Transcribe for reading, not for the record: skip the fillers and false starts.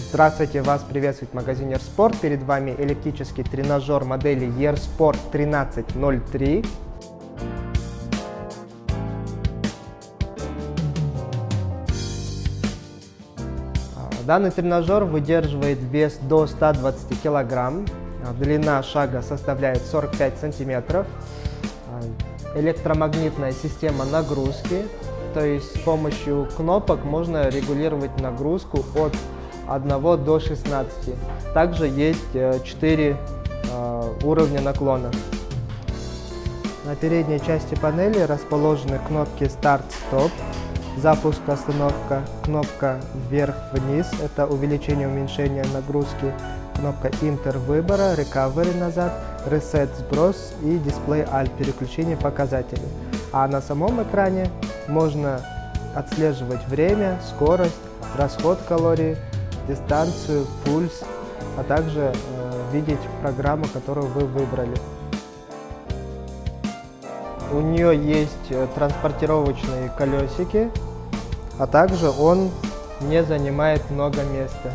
Здравствуйте, вас приветствует магазин Ерспорт. Перед вами эллиптический тренажер модели Ерспорт 1303. Данный тренажер выдерживает вес до 120 кг. Длина шага составляет 45 см. Электромагнитная система нагрузки. То есть с помощью кнопок можно регулировать нагрузку от 1 до 16. Также есть 4 уровня наклона. На передней части панели расположены кнопки старт-стоп, запуск-остановка, кнопка вверх-вниз, это увеличение-уменьшение нагрузки, кнопка интер выбора, recovery назад, reset сброс и дисплей alt переключение показателей. А на самом экране можно отслеживать время, скорость, расход калорий, дистанцию, пульс, а также видеть программу, которую вы выбрали. У нее есть транспортировочные колесики, а также он не занимает много места.